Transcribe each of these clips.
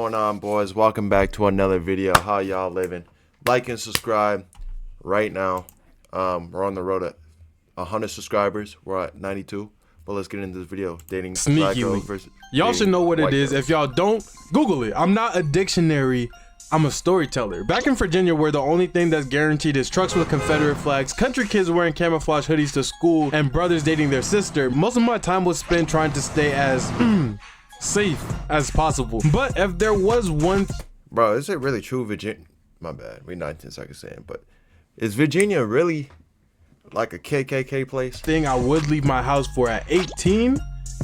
What's going on, boys? Welcome back to another video. How y'all living? Like and subscribe right now. We're on the road at 100 subscribers. We're at 92. But let's get into this video. Dating black girls versus y'all should know what it is. girls. If y'all don't, Google it. I'm not a dictionary, I'm a storyteller. Back in Virginia, where the only thing that's guaranteed is trucks with Confederate flags, country kids wearing camouflage hoodies to school, and brothers dating their sister, most of my time was spent trying to stay as safe as possible. But if there was one Bro, is it really true, Virginia? My bad. We 19 seconds in, but is Virginia really like a KKK place? thing I would leave my house for at 18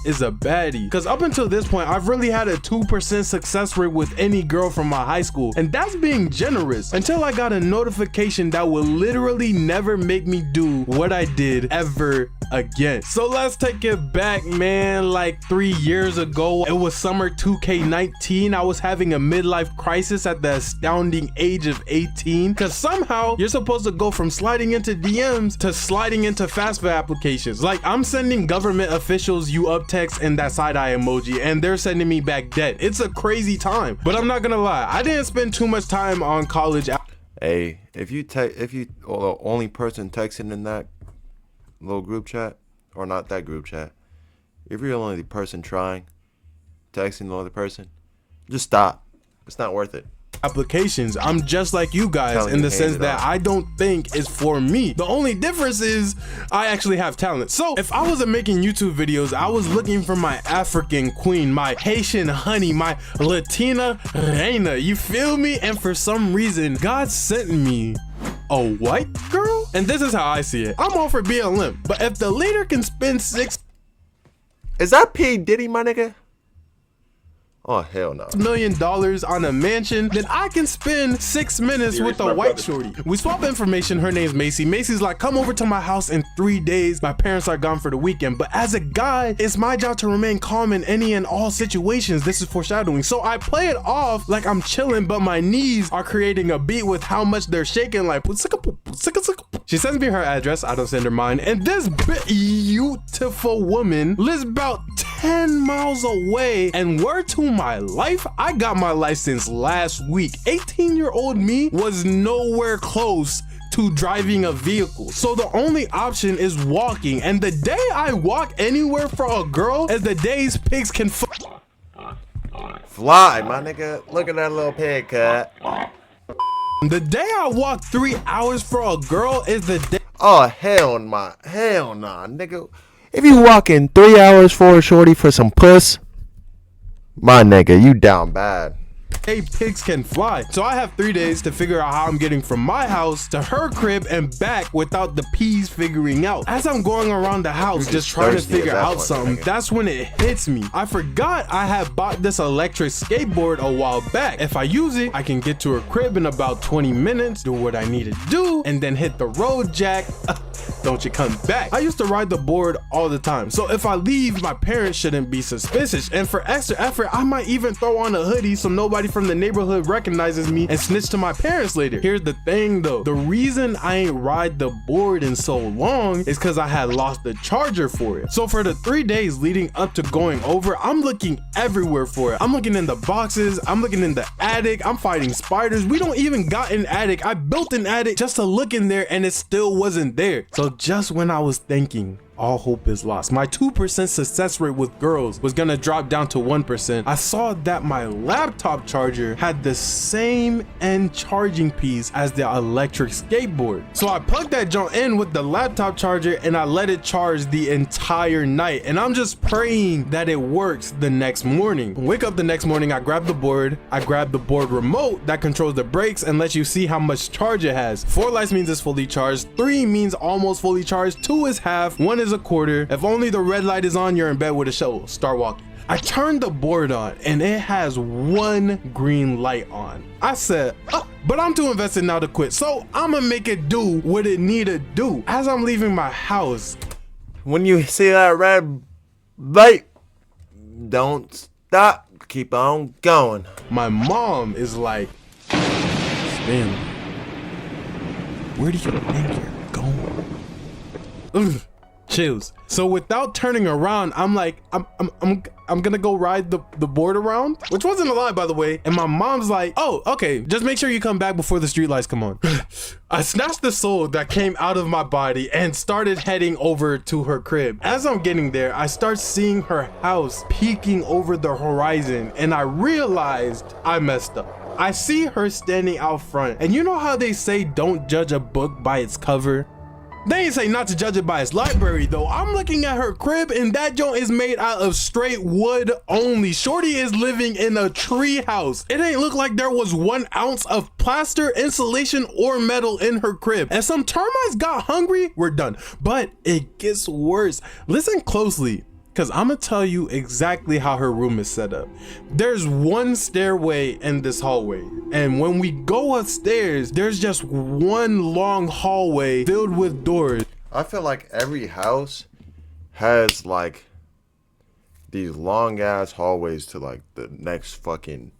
is a baddie. Because up until this point, I've really had a 2% success rate with any girl from my high school, and that's being generous, until I got a notification that will literally never make me do what I did ever again. So let's take it back, man. Like 3 years ago, it was summer 2K19. I was having a midlife crisis at the astounding age of 18, because somehow you're supposed to go from sliding into DMs to sliding into fast food applications. Like, I'm sending government officials you up text and that side-eye emoji, and they're sending me back dead. It's a crazy time, but I'm not gonna lie, I didn't spend too much time on college. Hey, if you the only person texting in that little group chat, or not that group chat, if you're the only person trying texting the other person, just stop. It's not worth it. Applications, I'm just like you guys Telling in you, the sense hate it that all. I don't think is for me. The only difference is I actually have talent. So if I wasn't making YouTube videos, I was looking for my African queen, my Haitian honey, my Latina reina, you feel me? And for some reason, God sent me a white girl. And this is how I see it. I'm all for being limp, but if the leader can spend $6 Is that P. Diddy, my nigga? Oh, hell no. million on a mansion, then I can spend 6 minutes with a white shorty. We swap information. Her name's Macy. Macy's like, come over to my house in 3 days. My parents are gone for the weekend. But as a guy, it's my job to remain calm in any and all situations. This is foreshadowing. So I play it off like I'm chilling, but my knees are creating a beat with how much they're shaking. Like, she sends me her address. I don't send her mine. And this beautiful woman lives about 10 miles away. And word to my life, I got my license last week. 18-year-old me was nowhere close to driving a vehicle, so the only option is walking. And the day I walk anywhere for a girl is the days pigs can Fly, my nigga. Look at that little pig cut. The day I walk 3 hours for a girl is the day Oh, hell nah, nigga. If you walking 3 hours for a shorty for some puss, my nigga, you down bad. pigs can fly. So I have 3 days to figure out how I'm getting from my house to her crib and back without the peas figuring out. As I'm going around the house just trying to thirsty at figure that out point, something, nigga. that's when it hits me. I forgot I had bought this electric skateboard a while back. If I use it, I can get to her crib in about 20 minutes, do what I need to do, and then hit the road jack. Don't you come back. I used to ride the board all the time, so if I leave, my parents shouldn't be suspicious. And for extra effort, I might even throw on a hoodie so nobody from the neighborhood recognizes me and snitch to my parents later. Here's the thing though, the reason I ain't ride the board in so long is because I had lost the charger for it. So for the 3 days leading up to going over, I'm looking everywhere for it. I'm looking in the boxes, I'm looking in the attic, I'm fighting spiders. We don't even got an attic. I built an attic just to look in there and it still wasn't there. So just when I was thinking all hope is lost, my 2% success rate with girls was gonna drop down to 1%, I saw that my laptop charger had the same end charging piece as the electric skateboard. So I plugged that junk in with the laptop charger and I let it charge the entire night, and I'm just praying that it works the next morning. Wake up the next morning, I grab the board, I grab the board remote that controls the brakes and lets you see how much charge it has. 4 lights means it's fully charged, 3 means almost fully charged, 2 is half, 1 is a quarter. If only the red light is on, you're in bed with a shovel. Start walking. I turned the board on and it has 1 green light on. I said, but I'm too invested now to quit, so I'ma make it do what it need to do. As I'm leaving my house, When you see that red light, don't stop. Keep on going. my mom is like, Stanley, where do you think you're going? chills. So without turning around, I'm like, I'm gonna go ride the board around, which wasn't a lie, by the way. And my mom's like, oh, okay, just make sure you come back before the street lights come on. I snatched the soul that came out of my body and started heading over to her crib. As I'm getting there, I start seeing her house peeking over the horizon, and I realized I messed up. I see her standing out front, and you know how they say don't judge a book by its cover? They ain't say not to judge it by its library though. I'm looking at her crib and that joint is made out of straight wood only. Shorty is living in a tree house. It ain't look like there was 1 ounce of plaster, insulation, or metal in her crib. And some termites got hungry, we're done. But it gets worse. Listen closely, because I'm gonna tell you exactly how her room is set up. There's 1 stairway in this hallway, and when we go upstairs, there's just 1 long hallway filled with doors. I feel like every house has like these long ass hallways to like the next fucking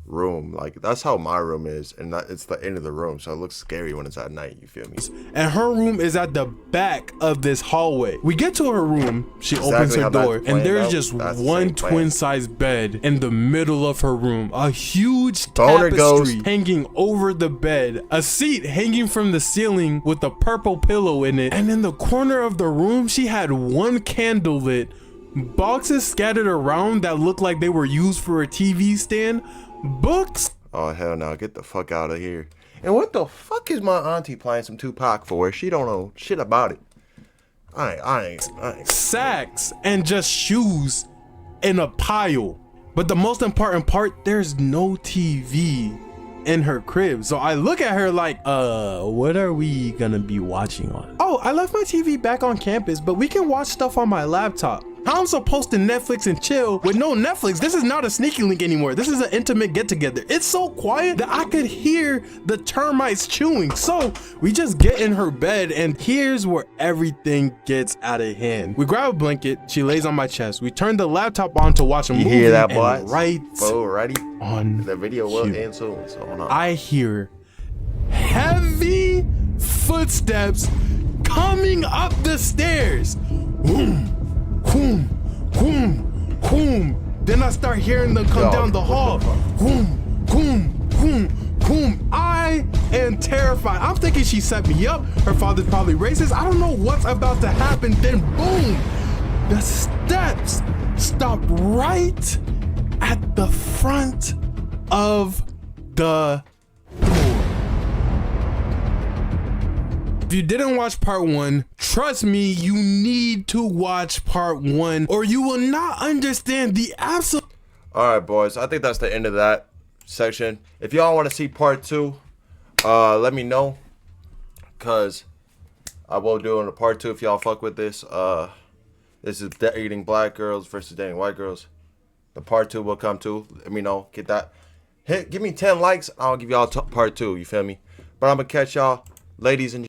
room. Like that's how my room is, and it's the end of the room, so it looks scary when it's at night, you feel me? And her room is at the back of this hallway. We get to her room, she opens her door, and there's just 1 twin size bed in the middle of her room, a huge tapestry hanging over the bed, a seat hanging from the ceiling with a purple pillow in it, and in the corner of the room she had 1 candle lit, boxes scattered around that looked like they were used for a TV stand, books. Oh hell no, get the fuck out of here. And what the fuck is my auntie playing some Tupac for? She don't know shit about it. I ain't. Sacks and just shoes in a pile. But the most important part, there's no TV in her crib. So I look at her like, what are we gonna be watching on? Oh, I left my TV back on campus, but we can watch stuff on my laptop. How I'm supposed to Netflix and chill with no Netflix? This is not a sneaky link anymore. This is an intimate get together. It's so quiet that I could hear the termites chewing. So we just get in her bed, and here's where everything gets out of hand. We grab a blanket, she lays on my chest. We turn the laptop on to watch a movie. You hear that, boy? Right. Ready? On the video will end soon, so hold on. I hear heavy footsteps coming up the stairs. Boom. Boom, boom, boom. Then I start hearing them come down the hall. Boom, boom, boom, boom. I am terrified. I'm thinking she set me up. Her father's probably racist. I don't know what's about to happen. Then boom, the steps stop right at the front of the door. If you didn't watch part 1, trust me, you need to watch part 1 or you will not understand the absolute. All right, boys, I think that's the end of that section. If y'all want to see part 2, let me know, because I will do in a part 2 if y'all fuck with this. This is dating black girls versus dating white girls. The part 2 will come too. Let me know. Get that. Give me 10 likes. I'll give y'all part 2. You feel me? But I'm gonna catch y'all, ladies and